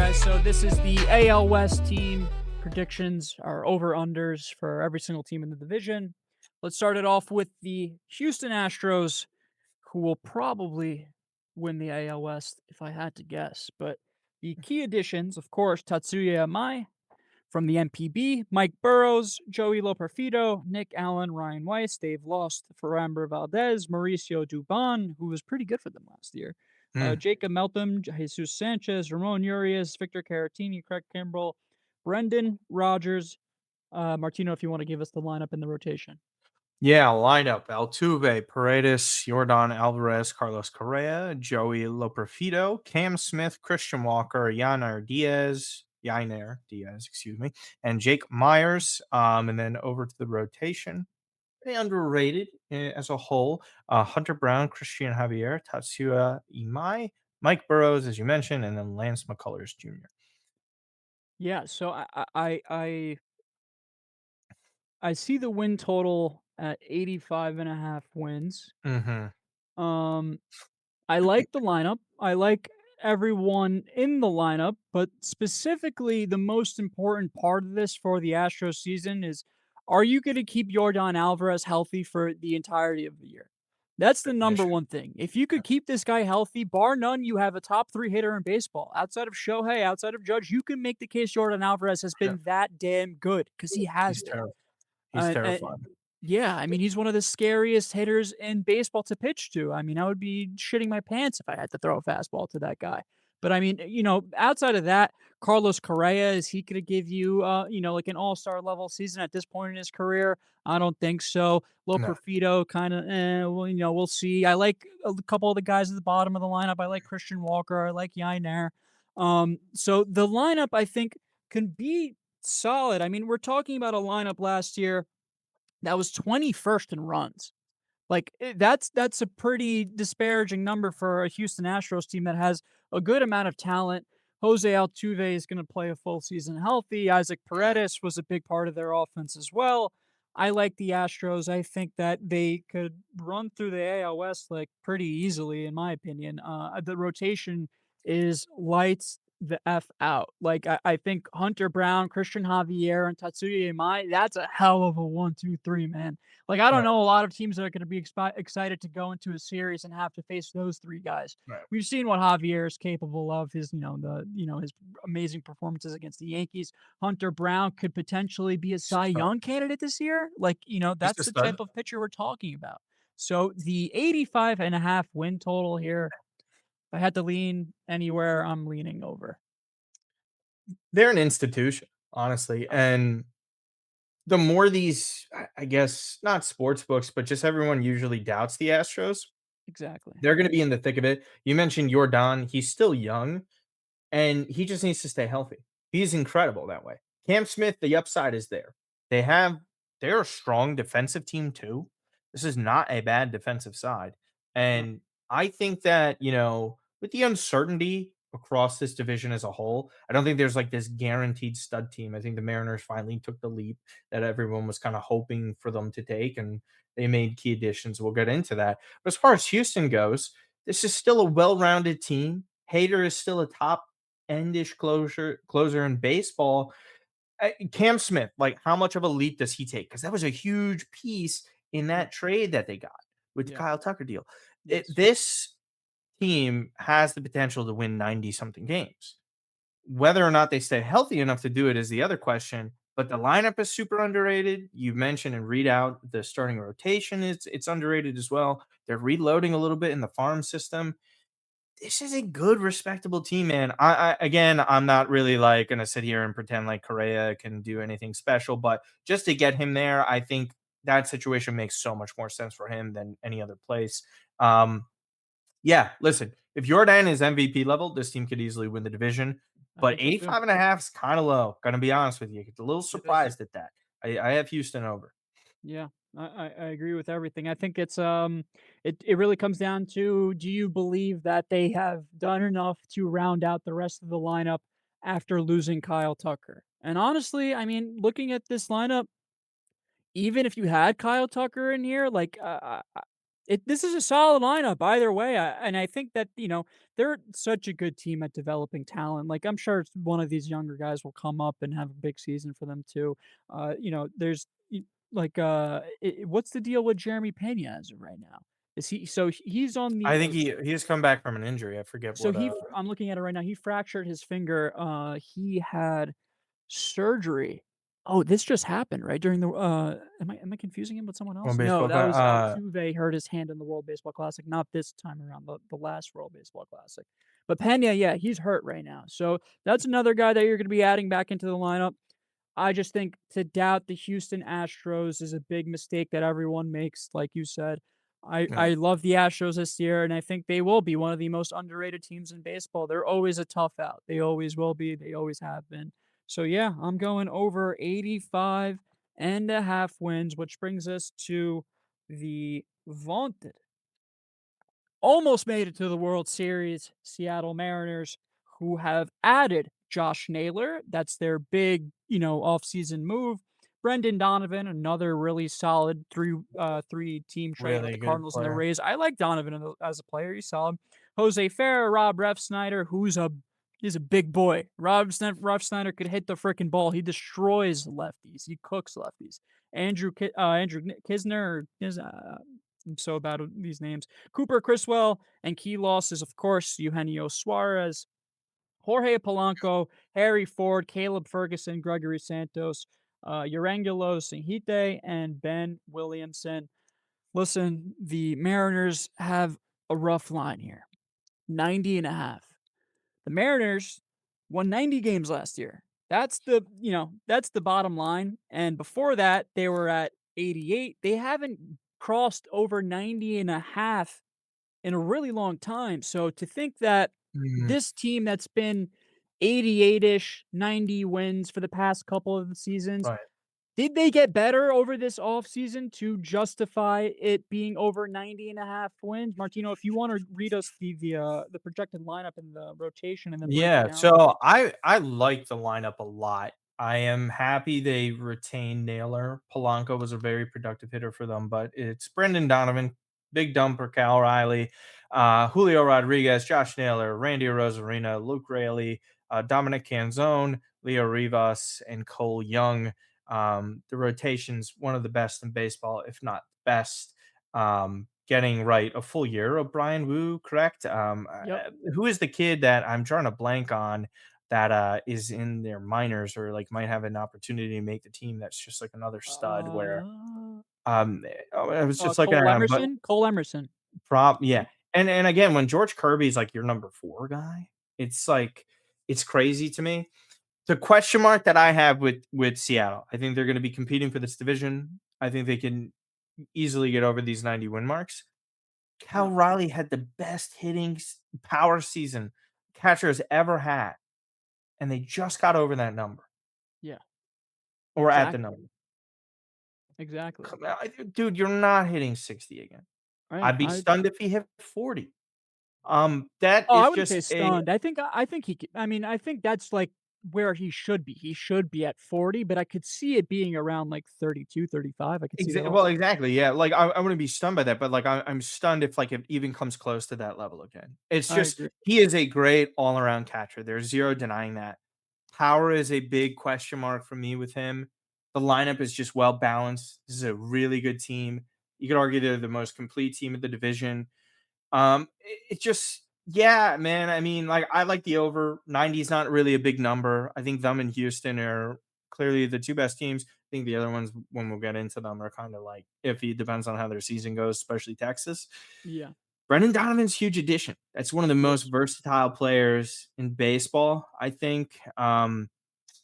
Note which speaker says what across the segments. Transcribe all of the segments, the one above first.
Speaker 1: guys. So this is the AL West team predictions, our over-unders for every single team in the division. Let's start it off with the Houston Astros, who will probably win the AL West if I had to guess. But the key additions, of course, Tatsuya Amai from the MPB, Mike Burrows, Joey Loperfido, Nick Allen, Ryan Weiss. They've lost Framber Valdez, Mauricio Dubon, who was pretty good for them last year.
Speaker 2: Mm.
Speaker 1: Jacob Meltham, Jesus Sanchez, Ramon Urias, Victor Caratini, Craig Kimbrell, Brendan Rodgers, Martino, if you want to give us the lineup in the rotation.
Speaker 2: Yeah, lineup: Altuve, Paredes, Jordan Alvarez, Carlos Correa, Joey Loperfido, Cam Smith, Christian Walker, Yainer Diaz, excuse me, and Jake Myers. And then over to the rotation, pretty underrated as a whole. Hunter Brown, Christian Javier, Tatsuya Imai, Mike Burrows, as you mentioned, and then Lance McCullers Jr.
Speaker 1: Yeah, so I see the win total at 85.5 wins.
Speaker 2: Mm-hmm.
Speaker 1: Um, I like the lineup. I like everyone in the lineup, but specifically the most important part of this for the Astros season is, are you going to keep Jordan Alvarez healthy for the entirety of the year? That's the number
Speaker 2: Mission.
Speaker 1: one thing. If you could keep this guy healthy, bar none, you have a top three hitter in baseball. Outside of Shohei, outside of Judge, you can make the case Jordan Alvarez has
Speaker 2: Yeah,
Speaker 1: been that damn good because he has
Speaker 2: he's
Speaker 1: been.
Speaker 2: terrible. He's
Speaker 1: And
Speaker 2: terrifying.
Speaker 1: yeah, I mean, he's one of the scariest hitters in baseball to pitch to. I mean, I would be shitting my pants if I had to throw a fastball to that guy. But I mean, outside of that, Carlos Correa, is he going to give you, like an all-star level season at this point in his career? I don't think so.
Speaker 2: No.
Speaker 1: Loperfido kind of, well, we'll see. I like a couple of the guys at the bottom of the lineup. I like Christian Walker. I like Yainer. So the lineup, I think, can be solid. I mean, we're talking about a lineup last year that was 21st in runs. Like, that's a pretty disparaging number for a Houston Astros team that has a good amount of talent. Jose Altuve is going to play a full season healthy. Isaac Paredes was a big part of their offense as well. I like the Astros. I think that they could run through the AL West like pretty easily, in my opinion. The rotation is lights the F out. Like, I think Hunter Brown, Christian Javier, and Tatsuya Imai, that's a hell of a 1, 2, 3, man. Like, I don't
Speaker 2: Right,
Speaker 1: know a lot of teams that are going to be excited to go into a series and have to face those three guys.
Speaker 2: right.
Speaker 1: We've seen what Javier is capable of. His amazing performances against the Yankees. Hunter Brown could potentially be a
Speaker 2: He's a
Speaker 1: Cy
Speaker 2: stud.
Speaker 1: Young candidate this year. Like,
Speaker 2: He's
Speaker 1: that's
Speaker 2: a
Speaker 1: the
Speaker 2: stud.
Speaker 1: type of pitcher we're talking about. So the 85.5 win total here, if I had to lean anywhere, I'm leaning over.
Speaker 2: They're an institution, honestly, and the more these, I guess, not sports books, but just everyone usually doubts the Astros,
Speaker 1: Exactly.
Speaker 2: they're gonna be in the thick of it. You mentioned Jordan, he's still young, and he just needs to stay healthy. He's incredible that way. Cam Smith, the upside is there. They have they're a strong defensive team too. This is not a bad defensive side.
Speaker 1: No.
Speaker 2: And I think that, with the uncertainty across this division as a whole, I don't think there's like this guaranteed stud team. I think the Mariners finally took the leap that everyone was kind of hoping for them to take, and they made key additions. We'll get into that. But as far as Houston goes, this is still a well-rounded team. Hader is still a top endish closer in baseball. Cam Smith, like how much of a leap does he take? Because that was a huge piece in
Speaker 1: Yeah.
Speaker 2: that trade that they got with the
Speaker 1: Yeah.
Speaker 2: Kyle Tucker deal.
Speaker 1: Yes.
Speaker 2: This team has the potential to win 90 something games. Whether or not they stay healthy enough to do it is the other question. But the lineup is super underrated. You mentioned and read out the starting rotation is it's underrated as well. They're reloading a little bit in the farm system. This is a good, respectable team, man. Again, I'm not really like gonna sit here and pretend like Correa can do anything special, but just to get him there, I think that situation makes so much more sense for him than any other place. Um, yeah, listen, if Jordan is MVP level, this team could easily win the division,
Speaker 1: I
Speaker 2: but
Speaker 1: think so too.
Speaker 2: 85.5 is kind of low. Gonna be honest with you. Get a little
Speaker 1: It is.
Speaker 2: surprised at that. I have Houston over.
Speaker 1: Yeah, I agree with everything. I think it really comes down to, do you believe that they have done enough to round out the rest of the lineup after losing Kyle Tucker? And honestly, I mean, looking at this lineup, even if you had Kyle Tucker in here, like, This is a solid lineup either way, and I think that, they're such a good team at developing talent. Like, I'm sure one of these younger guys will come up and have a big season for them too. There's like what's the deal with Jeremy Pena as of right now? Is he so he's on
Speaker 2: I
Speaker 1: the
Speaker 2: think he has come back from an injury. I forget
Speaker 1: so
Speaker 2: what.
Speaker 1: he I'm looking at it right now. He fractured his finger. He had surgery. Oh, this just happened, right? During the am I confusing him with someone
Speaker 2: One
Speaker 1: else? No,
Speaker 2: baseball.
Speaker 1: that was Altuve hurt his hand in the World Baseball Classic, not this time around, the last World Baseball Classic. But Pena, yeah, he's hurt right now. So that's another guy that you're gonna be adding back into the lineup. I just think to doubt the Houston Astros is a big mistake that everyone makes, like you said. I
Speaker 2: Yeah.
Speaker 1: love the Astros this year, and I think they will be one of the most underrated teams in baseball. They're always a tough out. They always will be. They always have been. So yeah, I'm going over 85.5 wins, which brings us to the vaunted almost made it to the World Series, Seattle Mariners, who have added Josh Naylor. That's their big, offseason move. Brendan Donovan, another really solid three team trade with
Speaker 2: Really
Speaker 1: the
Speaker 2: good
Speaker 1: Cardinals and the
Speaker 2: player.
Speaker 1: Rays. I like Donovan as a player. He's solid. Jose Ferrer, Rob Refsnyder, he's a big boy. Refsnyder could hit the freaking ball. He destroys lefties. He cooks lefties. Andrew Kisner, I'm so bad with these names. Cooper Criswell, and key losses, of course, Eugenio Suarez, Jorge Polanco, Harry Ford, Caleb Ferguson, Gregory Santos, Urangelo Sinhite, and Ben Williamson. Listen, the Mariners have a rough line here. 90.5. The Mariners won 90 games last year. That's the bottom line. And before that, they were at 88. They haven't crossed over 90.5 in a really long time. So to think that
Speaker 2: Mm,
Speaker 1: this team that's been 88-ish, 90 wins for the past couple of the seasons,
Speaker 2: right.
Speaker 1: did they get better over this offseason to justify it being over 90.5 wins? Martino, if you want to read us the projected lineup and the rotation and then break it
Speaker 2: Yeah,
Speaker 1: down for me.
Speaker 2: so I like the lineup a lot. I am happy they retained Naylor. Polanco was a very productive hitter for them, but it's Brendan Donovan, Big Dumper, Cal Riley, Julio Rodriguez, Josh Naylor, Randy Rosarina, Luke Rayleigh, Dominic Canzone, Leo Rivas, and Cole Young. The rotation's one of the best in baseball, if not best. Getting right a full year of Brian Wu, correct?
Speaker 1: Yep.
Speaker 2: Who is the kid that I'm drawing a blank on that is in their minors or like might have an opportunity to make the team? That's just like another stud. Where
Speaker 1: Uh,
Speaker 2: I was just looking at him, but
Speaker 1: Cole Emerson.
Speaker 2: yeah, and again, when George Kirby's like your number 4 guy, it's like it's crazy to me. The question mark that I have with Seattle, I think they're going to be competing for this division. I think they can easily get over these 90 win marks. Cal
Speaker 1: Yeah.
Speaker 2: Riley had the best hitting power season catcher has ever had, and they just got over that number
Speaker 1: Yeah.
Speaker 2: or at the
Speaker 1: Exactly.
Speaker 2: number.
Speaker 1: Exactly.
Speaker 2: Come on, dude, you're not hitting 60 again.
Speaker 1: Right.
Speaker 2: I'd be stunned if he hit 40. That
Speaker 1: Oh, I
Speaker 2: is
Speaker 1: wouldn't
Speaker 2: just
Speaker 1: say
Speaker 2: a
Speaker 1: stunned. I think he c I mean, I think that's, like, where he should be. He should be at 40, but I could see it being around, like, 32, 35. I could see that
Speaker 2: well,
Speaker 1: also.
Speaker 2: exactly, yeah. Like I wouldn't be stunned by that, but like I'm stunned if like it even comes close to that level again. It's
Speaker 1: I
Speaker 2: just
Speaker 1: agree.
Speaker 2: he is a great all around catcher. There's zero denying that. Power is a big question mark for me with him. The lineup is just well balanced. This is a really good team. You could argue they're the most complete team of the division. It just yeah, man. I mean, like I like the over 90 is not really a big number. I think them and Houston are clearly the 2 best teams. I think the other ones, when we'll get into them, are kind of like iffy. Depends on how their season goes, especially Texas.
Speaker 1: Yeah.
Speaker 2: Brendan Donovan's huge addition. That's one of the most
Speaker 1: Yes.
Speaker 2: versatile players in baseball, I think.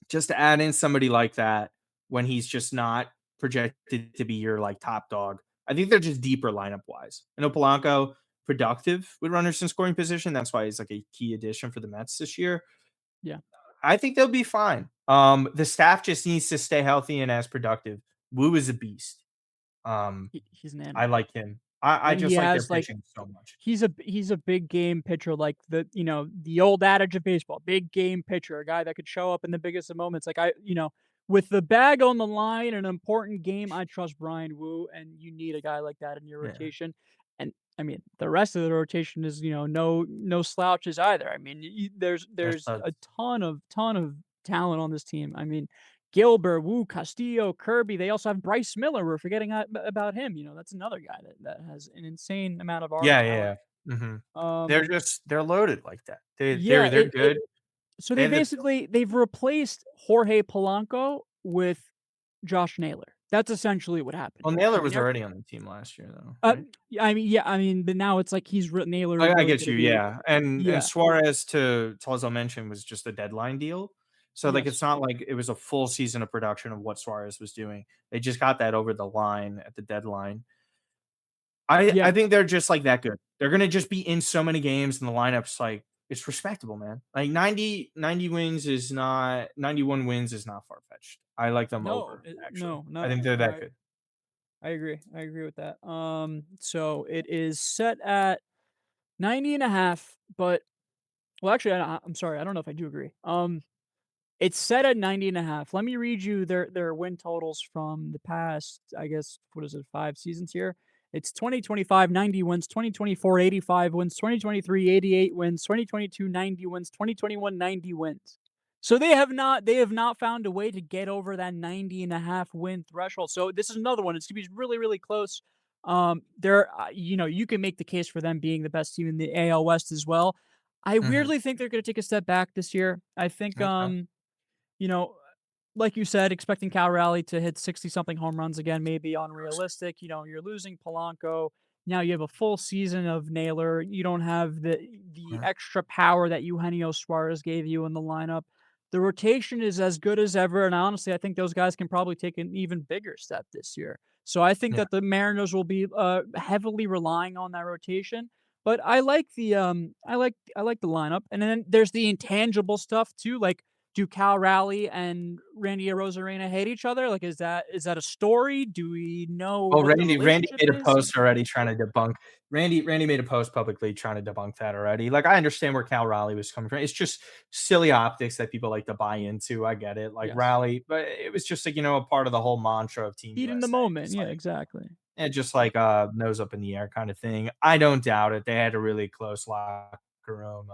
Speaker 2: Just to add in somebody like that when he's just not projected to be your like top dog. I think they're just deeper lineup wise. I know Polanco productive with runners in scoring position. That's why he's like a key addition for the Mets this year.
Speaker 1: Yeah.
Speaker 2: I think they'll be fine. The staff just needs to stay healthy and as productive. Wu is a beast. Um,
Speaker 1: He's an
Speaker 2: I
Speaker 1: animal.
Speaker 2: like him. I
Speaker 1: And he
Speaker 2: just like their
Speaker 1: has, like
Speaker 2: pitching so much.
Speaker 1: he's a big game pitcher, like the old adage of baseball, big game pitcher, a guy that could show up in the biggest of moments. Like with the bag on the line in an important game, I trust Brian Wu, and you need a guy like that in your
Speaker 2: Yeah.
Speaker 1: rotation. I mean, the rest of the rotation is, no slouches either. I mean,
Speaker 2: They're
Speaker 1: there's a
Speaker 2: studs.
Speaker 1: ton of talent on this team. I mean, Gilbert, Wu, Castillo, Kirby. They also have Bryce Miller. We're forgetting about him. That's another guy that has an insane amount of arm
Speaker 2: Yeah,
Speaker 1: talent.
Speaker 2: yeah, yeah. Mhm.
Speaker 1: Um,
Speaker 2: They're loaded like that. They
Speaker 1: yeah,
Speaker 2: they're they're good.
Speaker 1: so
Speaker 2: They
Speaker 1: they
Speaker 2: have the
Speaker 1: basically they've replaced Jorge Polanco with Josh Naylor. That's essentially what happened
Speaker 2: well,
Speaker 1: here. I
Speaker 2: Naylor
Speaker 1: mean,
Speaker 2: was already on the team last year though,
Speaker 1: uh,
Speaker 2: right?
Speaker 1: but now it's like Naylor is
Speaker 2: I
Speaker 1: really
Speaker 2: get
Speaker 1: gonna
Speaker 2: you,
Speaker 1: be.
Speaker 2: yeah, and
Speaker 1: Yeah.
Speaker 2: Suarez to as I mentioned, was just a deadline deal. So, like,
Speaker 1: Yes.
Speaker 2: it's not like it was a full season of production of what Suarez was doing. They just got that over the line at the deadline. I
Speaker 1: Yeah.
Speaker 2: think they're just, like, that good. They're gonna just be in so many games, and the lineup's, like, it's respectable, man. Like, 91 wins is not far-fetched. I like them
Speaker 1: No,
Speaker 2: over, actually.
Speaker 1: no,
Speaker 2: I
Speaker 1: no.
Speaker 2: think they're that
Speaker 1: I
Speaker 2: good.
Speaker 1: I agree. I agree with that. So it is set at 90.5, but well, actually, I'm sorry. I don't know if I do agree. It's set at 90.5. Let me read you their win totals from the past, I guess, what is it, 5 seasons here? It's 2025 90 wins, 2024 85 wins, 2023 88 wins, 2022 90 wins, 2021 90 wins. So they have not found a way to get over that 90.5 win threshold. So this is another one. It's gonna be really, really close. You can make the case for them being the best team in the AL West as well. I
Speaker 2: Mhm.
Speaker 1: weirdly think they're gonna take a step back this year. I think
Speaker 2: Okay.
Speaker 1: you know, like you said, expecting Cal Raleigh to hit 60 something home runs again may be unrealistic. You're losing Polanco. Now you have a full season of Naylor. You don't have the
Speaker 2: Mhm.
Speaker 1: extra power that Eugenio Suarez gave you in the lineup. The rotation is as good as ever, and honestly, I think those guys can probably take an even bigger step this year. So I think
Speaker 2: Yeah.
Speaker 1: that the Mariners will be heavily relying on that rotation. But I like the lineup, and then there's the intangible stuff too, like do Cal Raleigh and Randy Arozarena hate each other? Like, is that a story? Do we know
Speaker 2: Well,
Speaker 1: what the
Speaker 2: Randy
Speaker 1: relationship
Speaker 2: made a
Speaker 1: is?
Speaker 2: post already trying to debunk Randy made a post publicly trying to debunk that already. Like, I understand where Cal Raleigh was coming from. It's just silly optics that people like to buy into. I get it. Like
Speaker 1: Yes.
Speaker 2: Raleigh, but it was just like, a part of the whole mantra of Team
Speaker 1: Heat in the
Speaker 2: USA.
Speaker 1: moment.
Speaker 2: Just
Speaker 1: Yeah,
Speaker 2: like
Speaker 1: exactly.
Speaker 2: just like nose up in the air kind of thing. I don't doubt it. They had a really close locker room.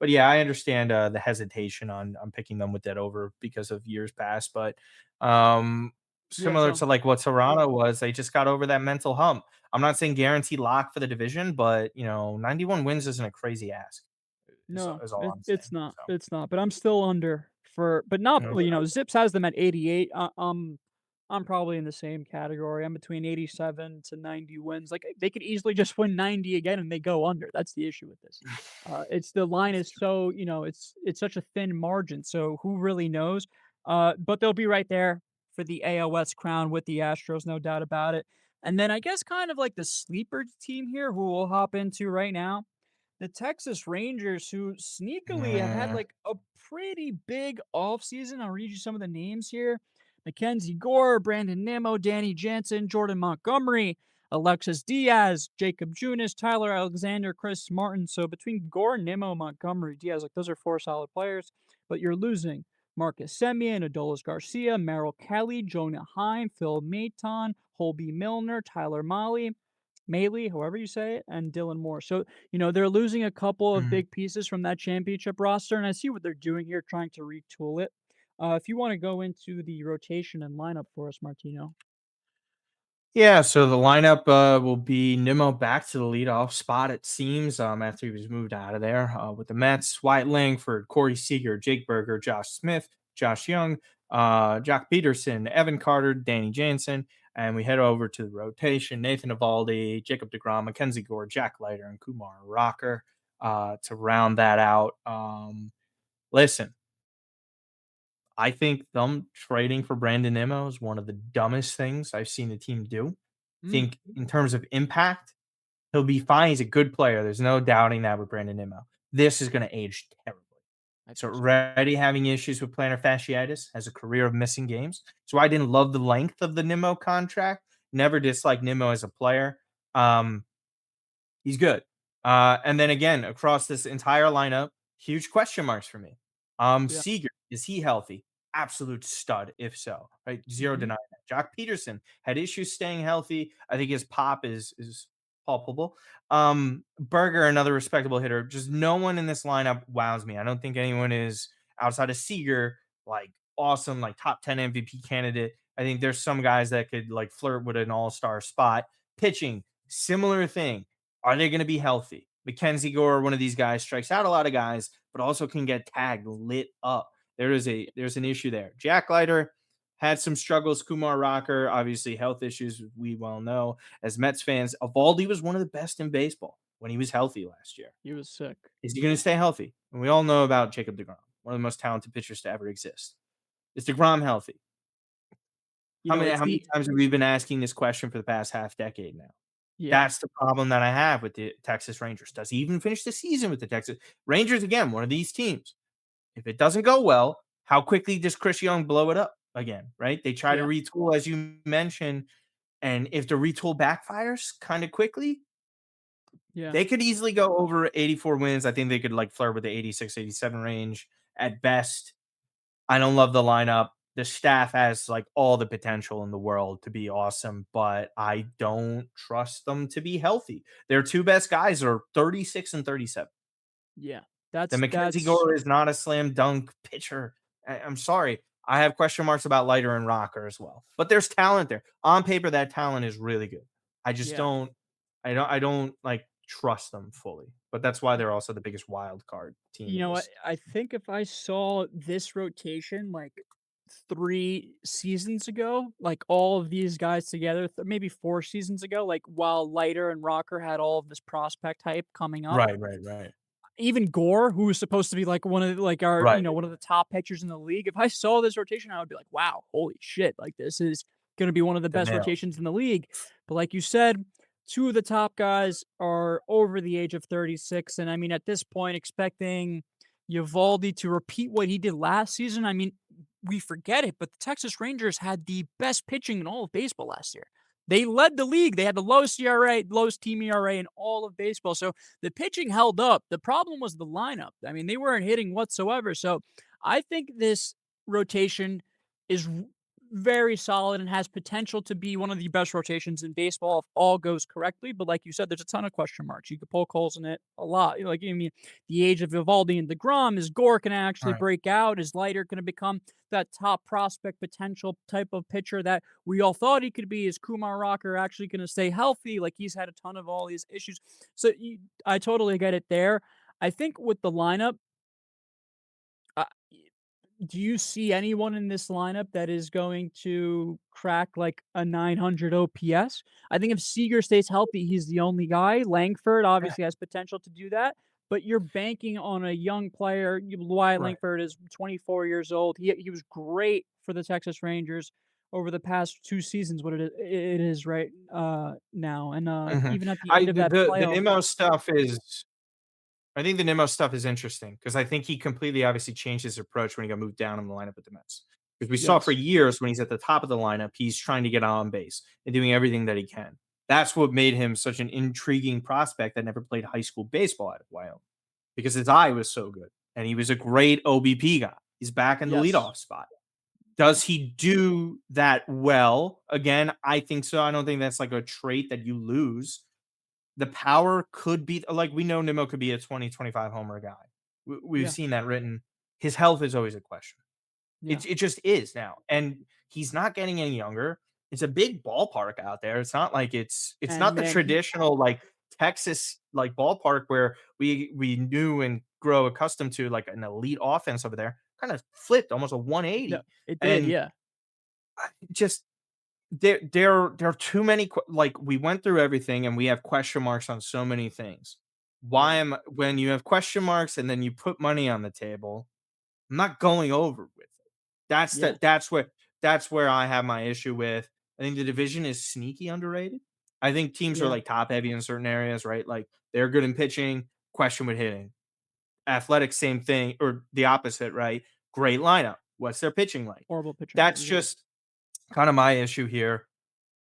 Speaker 2: But yeah, I understand the hesitation on picking them with that over because of years past. But um,
Speaker 1: Yeah,
Speaker 2: similar
Speaker 1: so
Speaker 2: to like what Toronto was, they just got over that mental hump. I'm not saying guaranteed lock for the division, but 91 wins isn't a crazy ask.
Speaker 1: no,
Speaker 2: Is all I'm
Speaker 1: it's
Speaker 2: saying.
Speaker 1: not.
Speaker 2: So
Speaker 1: It's not. But I'm still under for but not
Speaker 2: okay.
Speaker 1: Zips has them at 88. I'm probably in the same category. I'm between 87 to 90 wins. Like they could easily just win 90 again and they go under. That's the issue with this. It's the line
Speaker 2: That's
Speaker 1: is
Speaker 2: true.
Speaker 1: so, it's such a thin margin. So who really knows? But they'll be right there for the AOS crown with the Astros, no doubt about it. And then I guess kind of like the sleeper team here, who we'll hop into right now, the Texas Rangers, who sneakily have had
Speaker 2: Yeah.
Speaker 1: like a pretty big offseason. I'll read you some of the names here: Mackenzie Gore, Brandon Nimmo, Danny Jansen, Jordan Montgomery, Alexis Diaz, Jacob Junis, Tyler Alexander, Chris Martin. So between Gore, Nimmo, Montgomery, Diaz, like those are four solid players, but you're losing Marcus Semien, Adolis Garcia, Merrill Kelly, Jonah Heim, Phil Maton, Holby Milner, Tyler Maley, however you say it, and Dylan Moore. So, they're losing a couple of
Speaker 2: Mhm.
Speaker 1: big pieces from that championship roster, and I see what they're doing here, trying to retool it. If you want to go into the rotation and lineup for us, Martino.
Speaker 2: Yeah, so the lineup will be Nimmo back to the leadoff spot, it seems, after he was moved out of there with the Mets. Wyatt Langford, Corey Seager, Jake Berger, Josh Smith, Josh Young, Jack Peterson, Evan Carter, Danny Jansen. And we head over to the rotation: Nathan Evaldi, Jacob DeGrom, Mackenzie Gore, Jack Leiter, and Kumar Rocker to round that out. Listen, I think them trading for Brandon Nimmo is one of the dumbest things I've seen the team do.
Speaker 1: Mm,
Speaker 2: Think in terms of impact, he'll be fine. He's a good player. There's no doubting that with Brandon Nimmo. This is going to age terribly.
Speaker 1: I
Speaker 2: So
Speaker 1: think so too.
Speaker 2: already having issues with plantar fasciitis, has a career of missing games. So I didn't love the length of the Nimmo contract. Never disliked Nimmo as a player. Um, He's good. And then again, across this entire lineup, huge question marks for me.
Speaker 1: Yeah.
Speaker 2: Seager, is he healthy? Absolute stud, if so, right? Zero
Speaker 1: Hmm.
Speaker 2: denying that. Jock Peterson had issues staying healthy. I think his pop is palpable. Berger, another respectable hitter. Just no one in this lineup wows me. I don't think anyone is outside of Seager, like awesome, like top 10 MVP candidate. I think there's some guys that could like flirt with an all-star spot. Pitching, similar thing. Are they going to be healthy? Mackenzie Gore, one of these guys, strikes out a lot of guys, but also can get tagged, lit up. There's an issue there. Jack Leiter had some struggles. Kumar Rocker, obviously health issues, we well know. As Mets fans, Evaldi was one of the best in baseball when he was healthy last year.
Speaker 1: He was sick.
Speaker 2: Is he going to stay healthy? And we all know about Jacob DeGrom, one of the most talented pitchers to ever exist. Is DeGrom healthy?
Speaker 1: You know, it's
Speaker 2: How many
Speaker 1: the
Speaker 2: times have we been asking this question for the past half decade now?
Speaker 1: yeah,
Speaker 2: That's the problem that I have with the Texas Rangers. Does he even finish the season with the Texas Rangers? Again, one of these teams. If it doesn't go well, how quickly does Chris Young blow it up again? Right? They try to
Speaker 1: yeah,
Speaker 2: retool, as you mentioned, and if the retool backfires kind of quickly,
Speaker 1: yeah,
Speaker 2: they could easily go over 84 wins. I think they could like flirt with the 86, 87 range at best. I don't love the lineup. The staff has like all the potential in the world to be awesome, but I don't trust them to be healthy. Their two best guys are 36 and 37.
Speaker 1: yeah.
Speaker 2: The Mackenzie
Speaker 1: That's
Speaker 2: Gore is not a slam dunk pitcher. I'm sorry. I have question marks about Leiter and Rocker as well. But there's talent there. On paper, that talent is really good. I just
Speaker 1: yeah.
Speaker 2: don't like trust them fully. But that's why they're also the biggest wild card team
Speaker 1: You
Speaker 2: in
Speaker 1: know what?
Speaker 2: this.
Speaker 1: I think if I saw this rotation like 3 seasons ago, like all of these guys together, maybe 4 seasons ago, like while Leiter and Rocker had all of this prospect hype coming up,
Speaker 2: Right, right, right.
Speaker 1: even Gore, who was supposed to be like one of like our,
Speaker 2: Right.
Speaker 1: one of the top pitchers in the league, if I saw this rotation, I would be like, wow, holy shit, like this is going to be one of the
Speaker 2: The
Speaker 1: best
Speaker 2: nail.
Speaker 1: rotations in the league. But like you said, two of the top guys are over the age of 36. And I mean, at this point, expecting Uvalde to repeat what he did last season, I mean, we forget it, but the Texas Rangers had the best pitching in all of baseball last year. They led the league. They had the lowest ERA, lowest team ERA in all of baseball. So the pitching held up. The problem was the lineup. I mean, they weren't hitting whatsoever. So I think this rotation is very solid and has potential to be one of the best rotations in baseball if all goes correctly. But like you said, there's a ton of question marks. You could poke holes in it a lot. Like, I mean, the age of Vivaldi and DeGrom, is Gore going to actually
Speaker 2: Right.
Speaker 1: break out? Is Leiter going to become that top prospect potential type of pitcher that we all thought he could be? Is Kumar Rocker actually going to stay healthy? Like, he's had a ton of all these issues. So I totally get it there. I think with the lineup, uh, do you see anyone in this lineup that is going to crack like a 900 OPS? I think if Seager stays healthy, he's the only guy. Langford
Speaker 2: Yeah.
Speaker 1: obviously has potential to do that, but you're banking on a young player. Wyatt
Speaker 2: Right.
Speaker 1: Langford is 24 years old. He was great for the Texas Rangers over the past 2 seasons. What it is right now, and
Speaker 2: Mhm.
Speaker 1: even at the
Speaker 2: I
Speaker 1: end of that
Speaker 2: the
Speaker 1: playoff,
Speaker 2: Nimmo stuff is I think the Nimmo stuff is interesting because I think he completely obviously changed his approach when he got moved down in the lineup with the Mets. Because we saw for
Speaker 1: yes,
Speaker 2: years when he's at the top of the lineup, he's trying to get on base and doing everything that he can. That's what made him such an intriguing prospect that never played high school baseball out of Wyoming because his eye was so good and he was a great OBP guy. He's back in the
Speaker 1: yes,
Speaker 2: leadoff spot. Does he do that well? Again, I think so. I don't think that's like a trait that you lose. The power could be like we know Nimmo could be a 20-25 homer guy. We've
Speaker 1: yeah,
Speaker 2: seen that written. His health is always a question.
Speaker 1: yeah,
Speaker 2: It just is now, and he's not getting any younger. It's a big ballpark out there. It's not like it's
Speaker 1: and
Speaker 2: not the
Speaker 1: man, he
Speaker 2: traditional like Texas like ballpark where we knew and grow accustomed to like an elite offense over there. Kind of flipped almost a
Speaker 1: no,
Speaker 2: 180,
Speaker 1: it did,
Speaker 2: and
Speaker 1: yeah,
Speaker 2: just there are too many like we went through everything and we have question marks on so many things. Why
Speaker 1: yeah,
Speaker 2: am when you have question marks and then you put money on the table, I'm not going over with it.
Speaker 1: yeah,
Speaker 2: That's where I have my issue with. I think the division is sneaky underrated. I think teams are
Speaker 1: yeah.
Speaker 2: like top heavy in certain areas, right? Like they're good in pitching, question with hitting. Athletics, same thing, or the opposite, right? Great lineup. What's their pitching like?
Speaker 1: Horrible pitching,
Speaker 2: That's
Speaker 1: yeah.
Speaker 2: just kind of my issue here.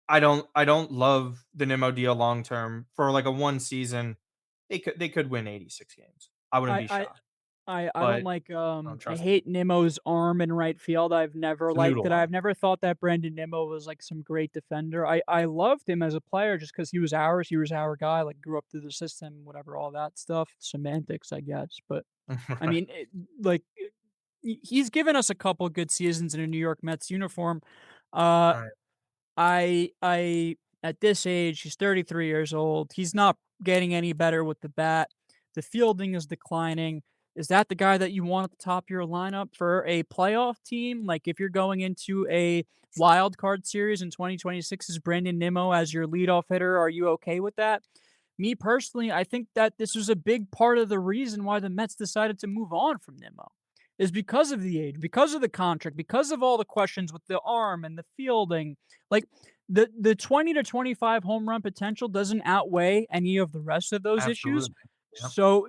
Speaker 2: I don't love the Nimmo deal long term. For like a one season, they could win 86 games. I wouldn't
Speaker 1: I
Speaker 2: be
Speaker 1: I
Speaker 2: shocked.
Speaker 1: I don't
Speaker 2: but
Speaker 1: like,
Speaker 2: I don't
Speaker 1: I
Speaker 2: trust him.
Speaker 1: hate Nimmo's arm in right field. I've never
Speaker 2: It's a
Speaker 1: liked
Speaker 2: noodle
Speaker 1: it.
Speaker 2: arm.
Speaker 1: I've never thought that Brandon Nimmo was, like, some great defender. I loved him as a player just because he was our guy, like, grew up through the system, whatever, all that stuff. Semantics, I guess, but, I
Speaker 2: Right,
Speaker 1: mean, like, he's given us a couple good seasons in a New York Mets uniform. Uh
Speaker 2: right.
Speaker 1: I at this age, he's 33 years old. He's not getting any better with the bat. The fielding is declining. Is that the guy that you want at the top of your lineup for a playoff team? Like if you're going into a wild card series in 2026, is Brandon Nimmo as your leadoff hitter? Are you okay with that? Me personally, I think that this was a big part of the reason why the Mets decided to move on from Nimmo is because of the age, because of the contract, because of all the questions with the arm and the fielding. Like the 20 to 25 home run potential doesn't outweigh any of the rest of those issues.
Speaker 2: Absolutely. Yep.
Speaker 1: So,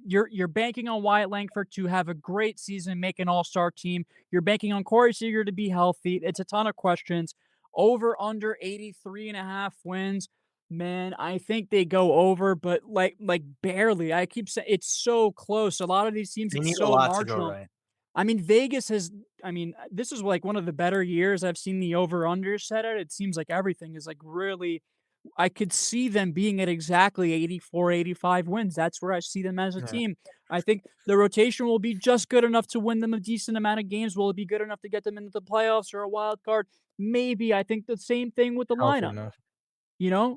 Speaker 1: you're banking on Wyatt Langford to have a great season, make an all-star team. You're banking on Corey Seager to be healthy. It's a ton of questions. Over under 83.5 wins. Man, I think they go over, but like barely. I keep saying it's so close. A lot of these teams,
Speaker 2: They
Speaker 1: it's
Speaker 2: need a
Speaker 1: so
Speaker 2: lot to go
Speaker 1: marginal.
Speaker 2: right.
Speaker 1: I mean, Vegas has I mean, this is like one of the better years I've seen the over/under set at. It seems like everything is like really I could see them being at exactly 84, 85 wins. That's where I see them as a
Speaker 2: Yeah.
Speaker 1: team. I think the rotation will be just good enough to win them a decent amount of games. Will it be good enough to get them into the playoffs or a wild card? Maybe. I think the same thing with the
Speaker 2: Healthy
Speaker 1: lineup.
Speaker 2: enough.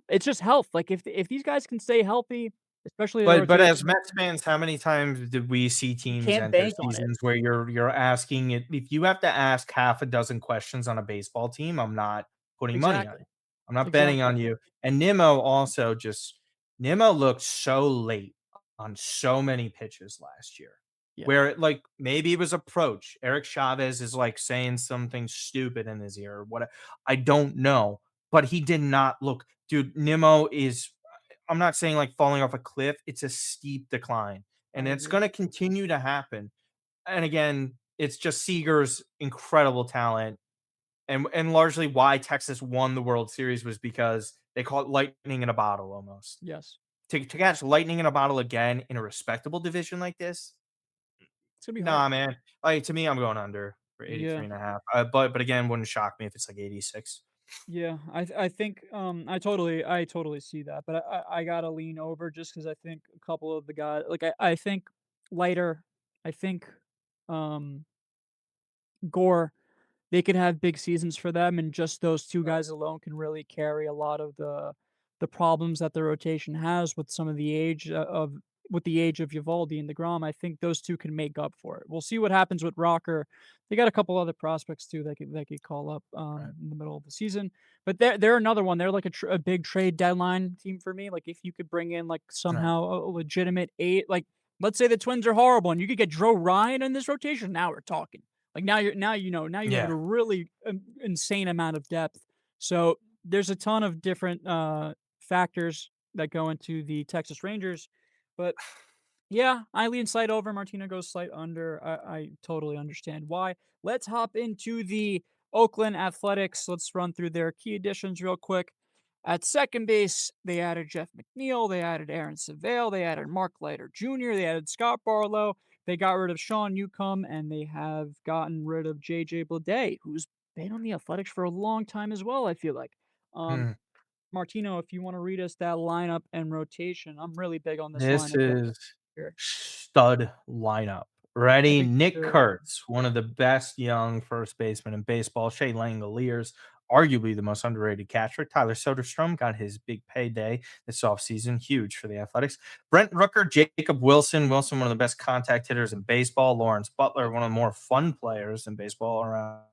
Speaker 1: It's just health. Like if these guys can stay healthy, especially the
Speaker 2: But as
Speaker 1: rotation,
Speaker 2: Mets fans, how many times did we see
Speaker 1: you
Speaker 2: teams
Speaker 1: can't
Speaker 2: enter
Speaker 1: bank on it.
Speaker 2: seasons where you're asking it if you have to ask half a dozen questions on a baseball team, I'm not putting money on
Speaker 1: Exactly.
Speaker 2: it. I'm not betting
Speaker 1: Exactly.
Speaker 2: on you. And Nimmo looked so late on so many pitches last year.
Speaker 1: Yeah,
Speaker 2: Where like maybe it was approach. Eric Chavez is like saying something stupid in his ear or what I don't know, but he did not look dude, Nimmo is I'm not saying like falling off a cliff, it's a steep decline,
Speaker 1: I
Speaker 2: and it's
Speaker 1: agree.
Speaker 2: gonna continue to happen. And again, it's just Seager's incredible talent, and largely why Texas won the World Series was because they caught lightning in a bottle almost.
Speaker 1: Yes.
Speaker 2: To catch lightning in a bottle again in a respectable division like this,
Speaker 1: It's gonna be hard.
Speaker 2: nah, man. Like to me, I'm going under for
Speaker 1: Yeah.
Speaker 2: 83 and a half. But again, wouldn't shock me if it's like 86.
Speaker 1: Yeah, I think, I totally see that, but I gotta lean over just because I think a couple of the guys like, I think Lighter, I think, um, Gore, they could have big seasons for them, and just those 2 guys alone can really carry a lot of the problems that the rotation has with some of the age, of with the age of Eovaldi and DeGrom. I think those 2 can make up for it. We'll see what happens with Rocker. They got a couple other prospects too that could call up,
Speaker 2: Right.
Speaker 1: in the middle of the season, but they're another one. They're like a big trade deadline team for me. Like, if you could bring in, like,
Speaker 2: Right.
Speaker 1: somehow a legitimate 8 like, let's say the Twins are horrible and you could get Joe Ryan in this rotation, now we're talking. Like now you have
Speaker 2: Yeah.
Speaker 1: a really insane amount of depth. So there's a ton of different factors that go into the Texas Rangers, but yeah, I lean slight over. Martina goes slight under. I totally understand why. Let's hop into the Oakland Athletics. Let's run through their key additions real quick. At second base, they added Jeff McNeil. They added Aaron Savale. They added Mark Leiter Jr. They added Scott Barlow. They got rid of Sean Newcomb, and they have gotten rid of JJ Bleday, who's been on the Athletics for a long time as well, I feel like. Um,
Speaker 2: Hmm.
Speaker 1: Martino, if you want to read us that lineup and rotation, I'm really big on this
Speaker 2: This
Speaker 1: lineup
Speaker 2: is
Speaker 1: here.
Speaker 2: stud lineup.
Speaker 1: I
Speaker 2: Ready?
Speaker 1: think you
Speaker 2: Nick
Speaker 1: should.
Speaker 2: Kurtz, one of the best young first basemen in baseball. Shea Langoliers, arguably the most underrated catcher. Tyler Soderstrom got his big payday this offseason. Huge for the Athletics. Brent Rooker, Jacob Wilson. Wilson, one of the best contact hitters in baseball. Lawrence Butler, one of the more fun players in baseball around.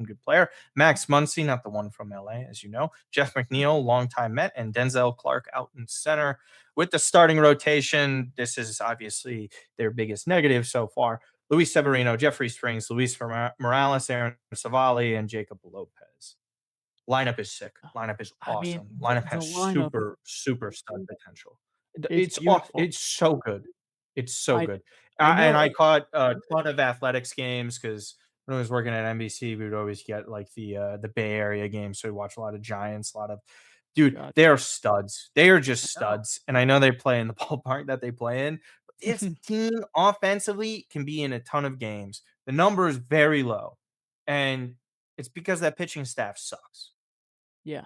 Speaker 2: Good player. Max Muncy, not the one from LA, as you know. Jeff McNeil, longtime Met, and Denzel Clark out in center. With the starting rotation, this is obviously their biggest negative so far. Luis Severino, Jeffrey Springs, Morales, Aaron Savali, and Jacob Lopez. Lineup is sick. Lineup is
Speaker 1: I mean,
Speaker 2: awesome. Lineup
Speaker 1: the
Speaker 2: has
Speaker 1: lineup,
Speaker 2: super stud potential.
Speaker 1: it's beautiful.
Speaker 2: It's so good. It's so
Speaker 1: I
Speaker 2: good.
Speaker 1: I
Speaker 2: And
Speaker 1: know
Speaker 2: I caught a ton of athletics games because when I was working at NBC, we would always get like the Bay Area games. So we watch a lot of Giants, a lot of dude,
Speaker 1: gotcha.
Speaker 2: they are studs. They are just
Speaker 1: I know.
Speaker 2: studs. And I know they play in the ballpark that they play in. this team offensively can be in a ton of games. The number is very low, and it's because that pitching staff sucks.
Speaker 1: Yeah,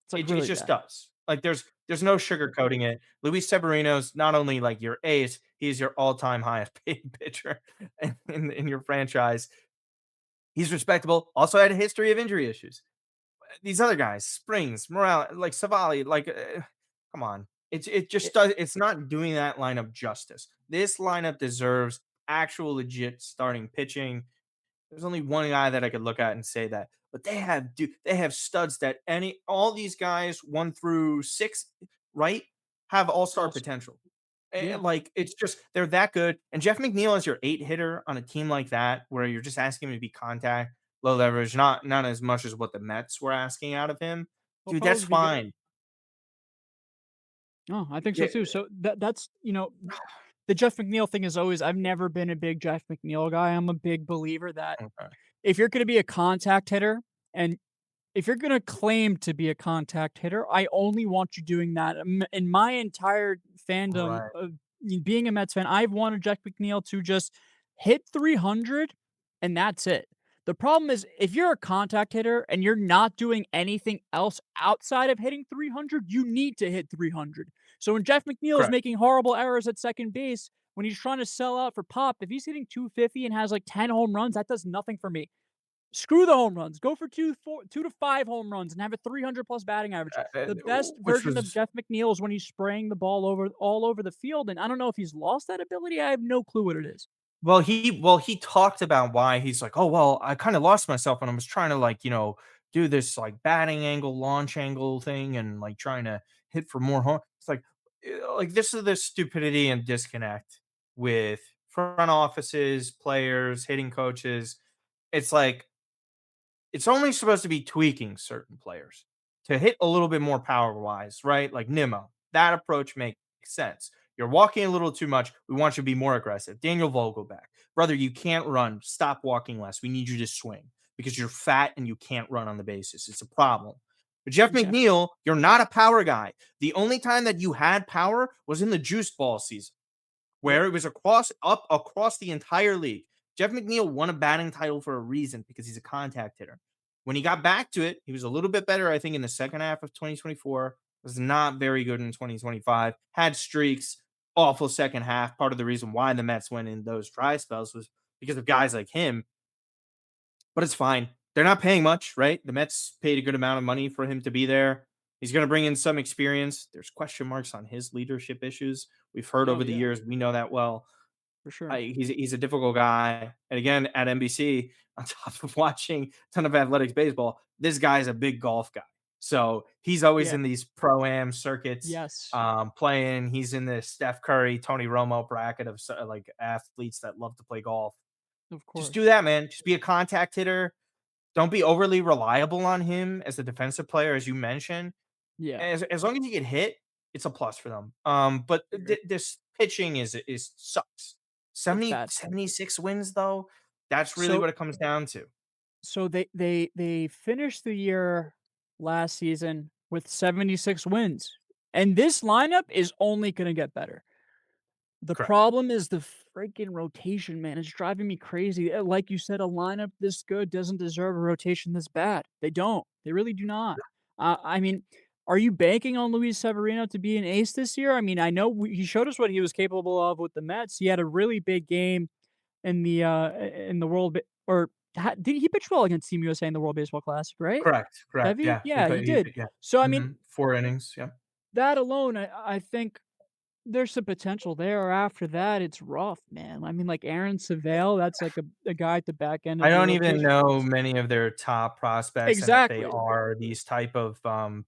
Speaker 1: it's like
Speaker 2: It
Speaker 1: really
Speaker 2: just
Speaker 1: bad.
Speaker 2: does. Like, there's no sugarcoating it. Luis Severino's not only, like, your ace, he's your all-time highest paid pitcher in your franchise. He's respectable, also had a history of injury issues. These other guys, Springs, Morale, like, Savali, like, come on. It just
Speaker 1: It,
Speaker 2: does it's not doing that lineup justice. This lineup deserves actual legit starting pitching. There's only one guy that I could look at and say that, but they have studs that any all these guys 1 through 6, right, have all-star
Speaker 1: also,
Speaker 2: potential.
Speaker 1: yeah,
Speaker 2: Like, it's just they're that good, and Jeff McNeil as your 8 hitter on a team like that, where you're just asking him to be contact, low leverage, not as much as what the Mets were asking out of him.
Speaker 1: he'll
Speaker 2: Dude, that's
Speaker 1: probably be good.
Speaker 2: fine.
Speaker 1: No, I think so
Speaker 2: Yeah,
Speaker 1: too. So that's the Jeff McNeil thing is always. I've never been a big Jeff McNeil guy. I'm a big believer that
Speaker 2: okay,
Speaker 1: if you're going to be a contact hitter and if you're gonna claim to be a contact hitter, I only want you doing that. In my entire fandom
Speaker 2: right.
Speaker 1: of being a Mets fan, I've wanted Jack McNeil to just hit 300 and that's it. The problem is if you're a contact hitter and you're not doing anything else outside of hitting 300, you need to hit 300. So when Jeff McNeil is
Speaker 2: Correct.
Speaker 1: making horrible errors at second base, when he's trying to sell out for pop, if he's hitting 250 and has like 10 home runs, that does nothing for me. Screw the home runs. Go for 2 to 5 home runs and have a 300 plus batting average. The best
Speaker 2: Which
Speaker 1: version of
Speaker 2: was
Speaker 1: Jeff McNeil is when he's spraying the ball over all over the field, and I don't know if he's lost that ability. I have no clue what it is.
Speaker 2: he talked about why he's like, "Oh, well, I kinda lost myself when I was trying to, like, do this, like, batting angle, launch angle thing and, like, trying to hit for more home." It's like, this is the stupidity and disconnect with front offices, players, hitting coaches. It's like it's only supposed to be tweaking certain players to hit a little bit more power wise, right? Like Nimmo. That approach makes sense. You're walking a little too much. We want you to be more aggressive. Daniel Vogelback. Brother, you can't run. Stop walking less. We need you to swing because you're fat and you can't run on the bases. It's a problem. But Jeff
Speaker 1: Yeah,
Speaker 2: McNeil, you're not a power guy. The only time that you had power was in the juice ball season
Speaker 1: yep,
Speaker 2: where it was across the entire league. Jeff McNeil won a batting title for a reason because he's a contact hitter. When he got back to it, he was a little bit better, I think, in the second half of 2024. Was not very good in 2025. Had streaks, awful second half. Part of the reason why the Mets went in those dry spells was because of guys like him, but it's fine. They're not paying much, right? The Mets paid a good amount of money for him to be there. He's going to bring in some experience. There's question marks on his leadership issues. We've heard
Speaker 1: oh
Speaker 2: over the
Speaker 1: yeah,
Speaker 2: years. We know that well.
Speaker 1: for sure.
Speaker 2: He's a difficult guy. And again, at NBC, on top of watching a ton of athletics baseball, this guy's a big golf guy. So he's always
Speaker 1: Yeah,
Speaker 2: in these pro am circuits,
Speaker 1: yes,
Speaker 2: playing. He's in the Steph Curry, Tony Romo bracket of like athletes that love to play golf.
Speaker 1: of
Speaker 2: Just do
Speaker 1: course.
Speaker 2: that, man. Just be a contact hitter. Don't be overly reliable on him as a defensive player, as you mentioned.
Speaker 1: Yeah,
Speaker 2: As long as you get hit, it's a plus for them. But
Speaker 1: I agree.
Speaker 2: this pitching is sucks.
Speaker 1: It's
Speaker 2: 70
Speaker 1: bad.
Speaker 2: 76 wins though. That's really
Speaker 1: So
Speaker 2: what it comes down to.
Speaker 1: they finished the year last season with 76 wins, and this lineup is only gonna get better. The
Speaker 2: Correct.
Speaker 1: problem is the freaking rotation, man. It's driving me crazy. Like you said, a lineup this good doesn't deserve a rotation this bad. They don't. They really do not. I mean, are you banking on Luis Severino to be an ace this year? I mean, I know he showed us what he was capable of with the Mets. He had a really big game in the World or did he pitch well against Team USA in the World Baseball Classic? Right?
Speaker 2: Correct. Correct.
Speaker 1: Heavy?
Speaker 2: Yeah.
Speaker 1: Yeah, he did.
Speaker 2: Yeah.
Speaker 1: So I mean,
Speaker 2: 4 innings. Yeah.
Speaker 1: that alone, I think there's some potential there. After that, it's rough, man. I mean, like Aaron Savale, that's like a guy at the back end
Speaker 2: I
Speaker 1: of your
Speaker 2: don't even
Speaker 1: rotation.
Speaker 2: know many of their top prospects and if they
Speaker 1: Exactly.
Speaker 2: are these type of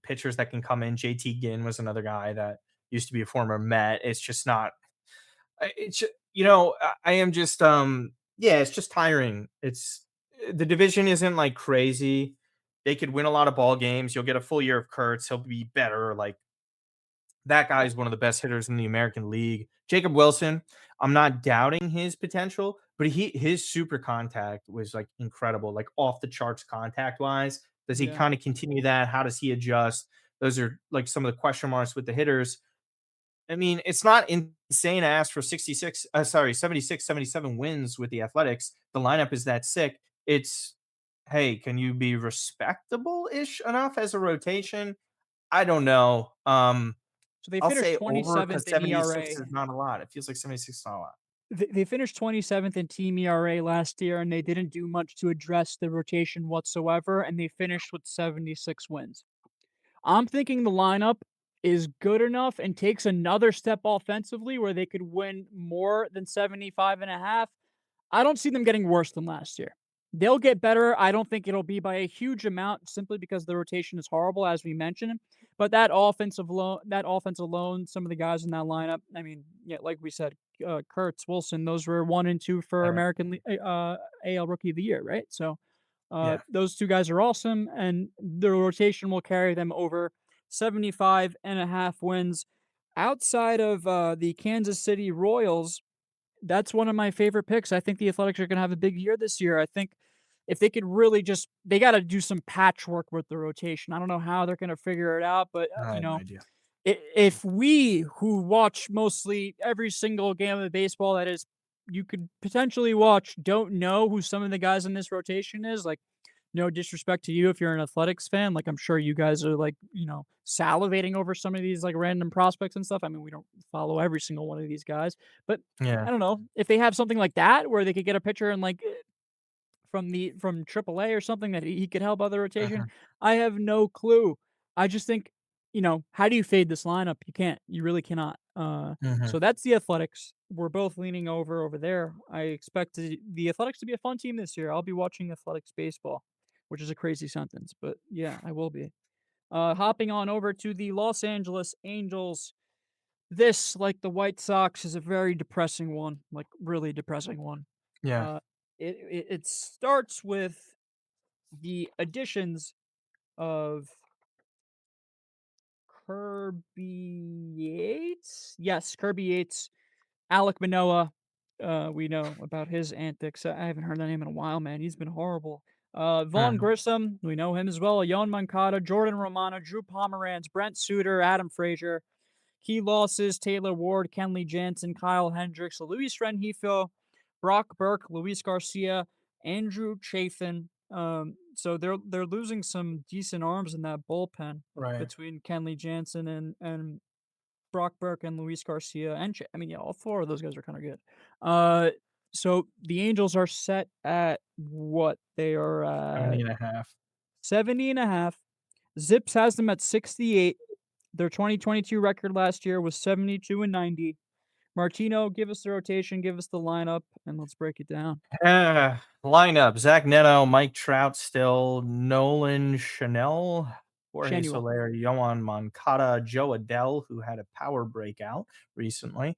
Speaker 2: pitchers that can come in. JT Ginn was another guy that used to be a former Met. It's just not it's I am just yeah, it's just tiring. It's the division isn't like crazy. They could win a lot of ball games. You'll get a full year of Kurtz. He'll be better. Like that guy
Speaker 1: Uh,
Speaker 2: is one of the best hitters in the American League. Jacob Wilson, I'm not doubting his potential, but his super contact was like incredible, like off the charts contact wise. Does he
Speaker 1: yeah.
Speaker 2: kind of continue that? How does he adjust? Those are like some of the question marks with the hitters. I mean, it's not insane to ask for 76, 77 wins with the Athletics. The lineup is that sick. It's, hey, can you be respectable-ish enough as a rotation? I don't know.
Speaker 1: So they
Speaker 2: I'll
Speaker 1: finished
Speaker 2: say over
Speaker 1: 27th
Speaker 2: because
Speaker 1: in
Speaker 2: 76
Speaker 1: ERA.
Speaker 2: is not a lot. It feels like 76 is not a lot.
Speaker 1: They finished 27th in team ERA last year, and they didn't do much to address the rotation whatsoever, and they finished with 76 wins. I'm thinking the lineup is good enough and takes another step offensively where they could win more than 75.5. I don't see them getting worse than last year. They'll get better. I don't think it'll be by a huge amount simply because the rotation is horrible, as we mentioned. But that offense alone, some of the guys in that lineup, I mean, yeah, like we said, Kurtz, Wilson, those were 1 and 2 for
Speaker 2: Right.
Speaker 1: AL Rookie of the Year, right? So
Speaker 2: Yeah.
Speaker 1: those two guys are awesome, and the rotation will carry them over 75.5 wins. Outside of the Kansas City Royals, that's one of my favorite picks. I think the Athletics are gonna have a big year this year. I think if they could really just they gotta do some patchwork with the rotation. I don't know how they're gonna figure it out, but,
Speaker 2: I have no idea.
Speaker 1: if we who watch mostly every single game of baseball that is you could potentially watch don't know who some of the guys in this rotation is, like, no disrespect to you if you're an Athletics fan, like, I'm sure you guys are, like, salivating over some of these, like, random prospects and stuff. I mean, we don't follow every single one of these guys, but
Speaker 2: Yeah.
Speaker 1: I don't know, if they have something like that where they could get a pitcher and, like, from AAA or something that he could help out the rotation,
Speaker 2: Mhm.
Speaker 1: I have no clue. I just think, how do you fade this lineup? You can't. You really cannot.
Speaker 2: Mhm.
Speaker 1: So that's the Athletics. We're both leaning over there. I expect the Athletics to be a fun team this year. I'll be watching Athletics baseball, which is a crazy sentence, but yeah, I will be. Hopping on over to the Los Angeles Angels. This, like the White Sox, is a very depressing one, like really depressing one.
Speaker 2: Yeah.
Speaker 1: Uh, it starts with the additions of Kirby Yates? Yes, Kirby Yates, Alek Manoah. We know about his antics. I haven't heard that name in a while, man. He's been horrible. Vaughn
Speaker 2: Mhm.
Speaker 1: Grissom, we know him as well. Yon Moncada, Jordan Romano, Drew Pomeranz, Brent Suter, Adam Frazier. Key losses: Taylor Ward, Kenley Jansen, Kyle Hendricks, Luis Rengifo, Brock Burke, Luis Garcia, Andrew Chafin. So they're losing some decent arms in that bullpen
Speaker 2: Right.
Speaker 1: between Kenley Jansen and Brock Burke and Luis Garcia and I mean, yeah, all four of those guys are kind of good. Uh, so the Angels are set at what they are at
Speaker 2: 70 and a half.
Speaker 1: 70.5. Zips has them at 68. Their 2022 record last year was 72 and 90. Martino, give us the rotation, give us the lineup, and let's break it down.
Speaker 2: Lineup: Zach Neto, Mike Trout still, Nolan Chanel, Jorge
Speaker 1: Shanuel,
Speaker 2: Soler, Yohan Moncada, Joe Adell, who had a power breakout recently,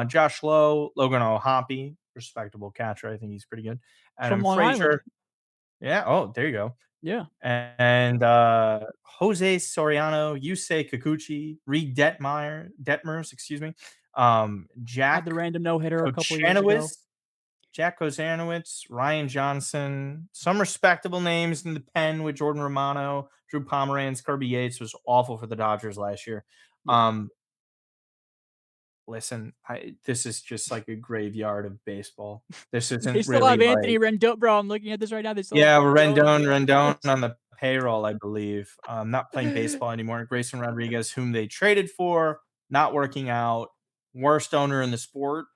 Speaker 2: Josh Lowe, Logan O'Hoppe, respectable catcher. I think he's pretty good.
Speaker 1: from
Speaker 2: Adam
Speaker 1: Long Island.
Speaker 2: Frazier. Yeah. Oh, there you go.
Speaker 1: Yeah,
Speaker 2: And Jose Soriano, Yusei Kikuchi, Reed Detmers, excuse me,
Speaker 1: had the
Speaker 2: Jack
Speaker 1: random no hitter a couple years ago.
Speaker 2: Kochanowicz, Jack Kozanowicz, Ryan Johnson, some respectable names in the pen with Jordan Romano, Drew Pomeranz, Kirby Yates was awful for the Dodgers last year.
Speaker 1: Yeah,
Speaker 2: Um, Listen, this is just like a graveyard of baseball. This
Speaker 1: they
Speaker 2: isn't
Speaker 1: still
Speaker 2: really
Speaker 1: have
Speaker 2: like,
Speaker 1: Anthony Rendon, bro. I'm looking at this right now. They still have
Speaker 2: yeah,
Speaker 1: Rendon on the
Speaker 2: Rendon
Speaker 1: list.
Speaker 2: on the payroll, I believe. Not playing baseball anymore. Grayson Rodriguez, whom they traded for, not working out. Worst owner in the sport,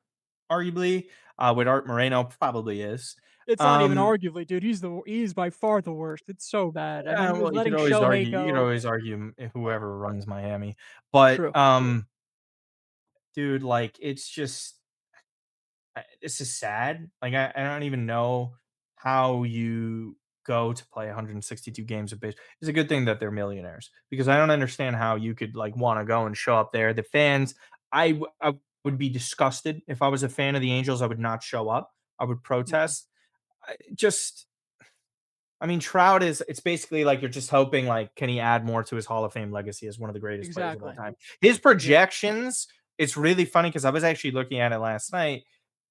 Speaker 2: arguably. With Art Moreno, probably is.
Speaker 1: It's not even
Speaker 2: Um,
Speaker 1: arguably, dude. He's by far the worst. It's so bad. I mean, he was
Speaker 2: well,
Speaker 1: letting Shohei
Speaker 2: you could
Speaker 1: go.
Speaker 2: always argue whoever runs Miami, but
Speaker 1: True.
Speaker 2: dude, like it's just this is sad. Like I don't even know how you go to play 162 games of base. It's a good thing that they're millionaires because I don't understand how you could like want to go and show up there. The fans, I would be disgusted if I was a fan of the Angels. I would not show up. I would
Speaker 1: Mhm.
Speaker 2: protest. Just I mean, Trout is it's basically like you're just hoping like can he add more to his Hall of Fame legacy as one of the greatest players of all
Speaker 1: Exactly.
Speaker 2: time. His
Speaker 1: Yeah.
Speaker 2: projections, it's really funny because I was actually looking at it last night.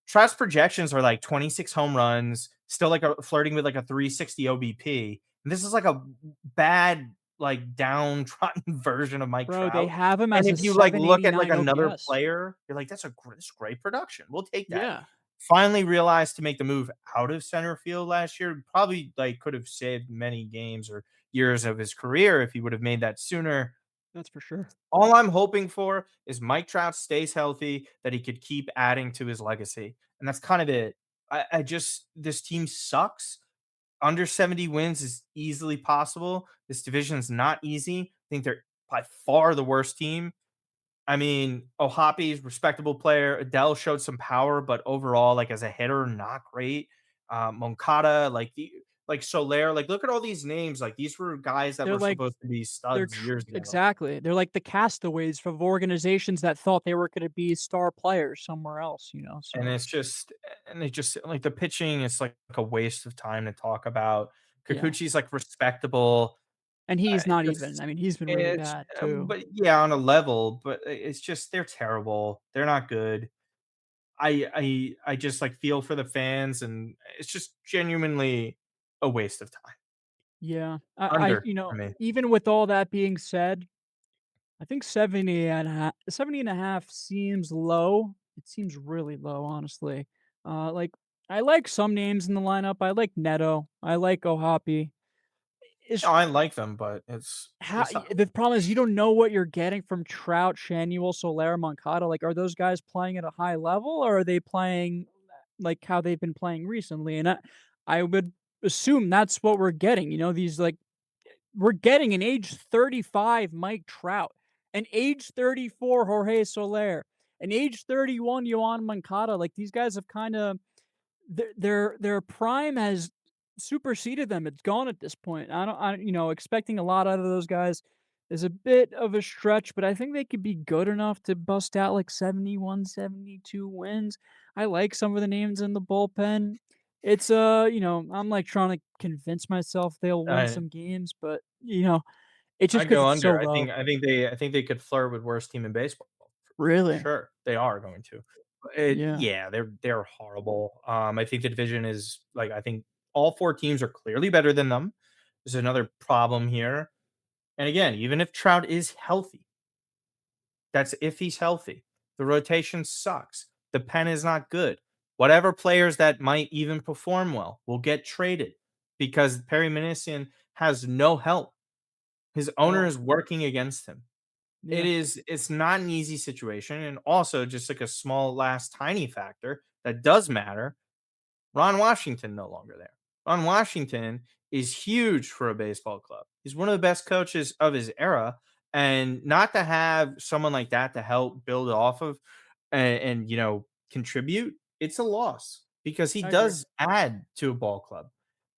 Speaker 2: Trout's projections are like 26 home runs, still like flirting with like a 360 OBP. And this is like a bad like downtrodden version of Mike
Speaker 1: Bro, they
Speaker 2: Trout.
Speaker 1: have him
Speaker 2: And
Speaker 1: as a
Speaker 2: if you like look at like
Speaker 1: 789
Speaker 2: another
Speaker 1: OPS.
Speaker 2: player, you're like, this is great production. We'll take that.
Speaker 1: Yeah,
Speaker 2: Finally realized to make the move out of center field last year. Probably like could have saved many games or years of his career if he would have made that sooner.
Speaker 1: that's for sure.
Speaker 2: All I'm hoping for is Mike Trout stays healthy, that he could keep adding to his legacy. And that's kind of it. I just, this team sucks. Under 70 wins is easily possible. This division is not easy. I think they're by far the worst team. I mean, Ohapi's respectable player. Adele showed some power, but overall, like as a hitter, not great. Moncada, like Soler, like look at all these names. Like these were guys that
Speaker 1: They're
Speaker 2: were
Speaker 1: like
Speaker 2: supposed to be
Speaker 1: they're
Speaker 2: studs years ago.
Speaker 1: exactly. They're like the castaways of organizations that thought they were gonna be star players somewhere else,
Speaker 2: And
Speaker 1: so
Speaker 2: it's just and it just like the pitching is like a waste of time to talk about.
Speaker 1: yeah.
Speaker 2: Kikuchi's like respectable.
Speaker 1: And he's not even
Speaker 2: Just
Speaker 1: I mean, he's been really
Speaker 2: it's
Speaker 1: bad too.
Speaker 2: but yeah, on a level, but it's just they're terrible. They're not good. I just like feel for the fans, and it's just genuinely a waste of time.
Speaker 1: Yeah.
Speaker 2: Under for me.
Speaker 1: Even with all that being said, I think 70 and a half seems low. It seems really low, honestly. Like, I like some names in the lineup. I like Neto. I like Ohapi.
Speaker 2: No,
Speaker 1: Is
Speaker 2: I like them, but it's not
Speaker 1: the problem is you don't know what you're getting from Trout, Shanuel, Soler, Moncada. Like, are those guys playing at a high level, or are they playing like how they've been playing recently? And I would assume that's what we're getting. These like we're getting an age 35 Mike Trout, an age 34 Jorge Soler, an age 31 Yoan Moncada. Like these guys have kind of their prime has superseded them. It's gone at this point. Expecting a lot out of those guys is a bit of a stretch, but I think they could be good enough to bust out like 71, 72 wins. I like some of the names in the bullpen. It's I'm like trying to convince myself they'll win
Speaker 2: I
Speaker 1: some games, but it's just
Speaker 2: I'd
Speaker 1: because
Speaker 2: go
Speaker 1: it's so
Speaker 2: under. I
Speaker 1: low.
Speaker 2: think I think they I think they could flirt with worst team in baseball. For
Speaker 1: Really?
Speaker 2: sure. They are going to.
Speaker 1: Yeah.
Speaker 2: Yeah, they're horrible. I think the division is like I think all 4 teams are clearly better than them. There's another problem here. And again, even if Trout is healthy, that's if he's healthy. The rotation sucks. The pen is not good. Whatever players that might even perform well will get traded because Perry Minasian has no help. His
Speaker 1: At
Speaker 2: owner
Speaker 1: all.
Speaker 2: is working against him.
Speaker 1: Yeah.
Speaker 2: It's not an easy situation, and also just like a small last tiny factor that does matter. Ron Washington no longer there. Ron Washington is huge for a baseball club. He's one of the best coaches of his era, and not to have someone like that to help build off of and contribute, it's a loss because he
Speaker 1: I agree.
Speaker 2: does add to a ball club.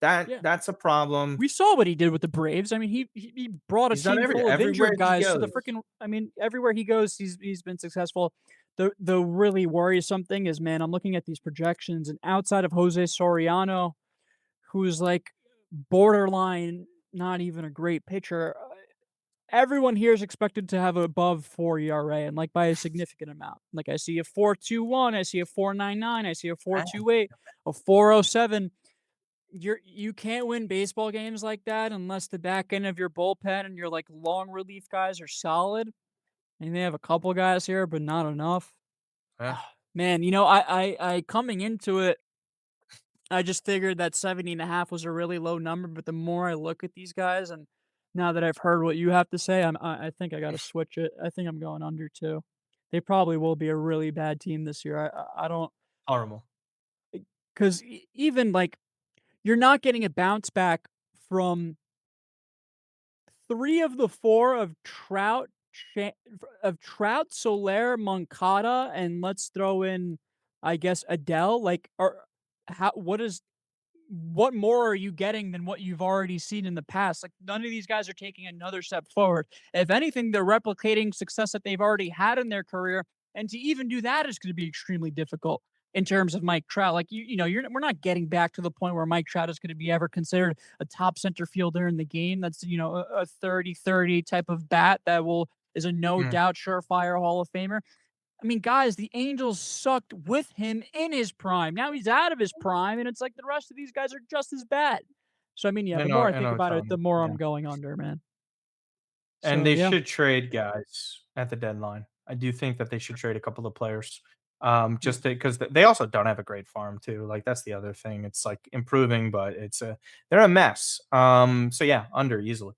Speaker 2: That
Speaker 1: Yeah.
Speaker 2: that's a problem.
Speaker 1: We saw what he did with the Braves. I mean, he brought a
Speaker 2: He's done
Speaker 1: team full of
Speaker 2: everywhere
Speaker 1: injured
Speaker 2: he
Speaker 1: guys to the
Speaker 2: goes.
Speaker 1: freaking. I mean, everywhere he goes, he's been successful. The really worrisome thing is, man, I'm looking at these projections, and outside of Jose Soriano, who's like borderline, not even a great pitcher, everyone here is expected to have above 4 ERA, and like by a significant amount. Like I see a 4.21, I see a 4.99, I see a
Speaker 2: Ah,
Speaker 1: 4.28, a 4.07. You can't win baseball games like that unless the back end of your bullpen and your like long relief guys are solid. And they have a couple guys here, but not enough.
Speaker 2: yeah,
Speaker 1: Ah, man, I coming into it, I just figured that 70.5 was a really low number. But the more I look at these guys, and now that I've heard what you have to say, I think I got to switch it. I think I'm going under too. They probably will be a really bad team this year. I don't
Speaker 2: horrible.
Speaker 1: because even like you're not getting a bounce back from 3 of the 4 of Trout, Soler, Moncada, and let's throw in, I guess, Adele, like, or how what more are you getting than what you've already seen in the past? Like, none of these guys are taking another step forward. If anything, they're replicating success that they've already had in their career, and to even do that is gonna be extremely difficult in terms of Mike Trout. Like, we're not getting back to the point where Mike Trout is gonna be ever considered a top center fielder in the game. That's, a 30-30 type of bat that will is a no
Speaker 2: Mm,
Speaker 1: doubt surefire Hall of Famer. I mean, guys, the Angels sucked with him in his prime. Now he's out of his prime, and it's like the rest of these guys are just as bad. So, I mean, yeah, the more I
Speaker 2: I
Speaker 1: think
Speaker 2: know what
Speaker 1: about
Speaker 2: you're
Speaker 1: it,
Speaker 2: talking
Speaker 1: the
Speaker 2: about.
Speaker 1: more
Speaker 2: Yeah,
Speaker 1: I'm going under, man.
Speaker 2: And
Speaker 1: So
Speaker 2: they
Speaker 1: yeah,
Speaker 2: should trade guys at the deadline. I do think that they should trade a couple of players,
Speaker 1: yeah,
Speaker 2: just because they also don't have a great farm too. Like that's the other thing. It's like improving, but they're a mess. So yeah, under easily.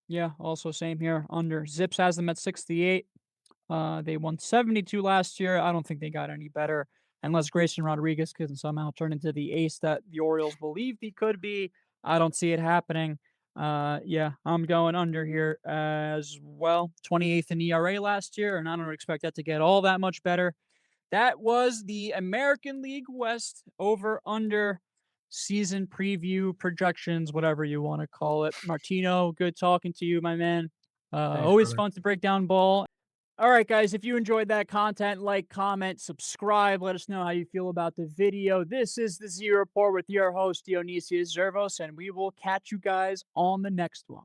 Speaker 1: yeah. Also, same here. Under Zips has them at 68. They won 72 last year. I don't think they got any better unless Grayson Rodriguez can somehow turn into the ace that the Orioles believed he could be. I don't see it happening. Yeah, I'm going under here as well. 28th in ERA last year, and I don't expect that to get all that much better. That was the American League West over under season preview projections, whatever you want to call it. Martino, good talking to you, my man.
Speaker 2: Thanks,
Speaker 1: Always
Speaker 2: brother.
Speaker 1: fun to break down ball. All right, guys, if you enjoyed that content, like, comment, subscribe. Let us know how you feel about the video. This is the Z Report with your host, Dion Zervos, and we will catch you guys on the next one.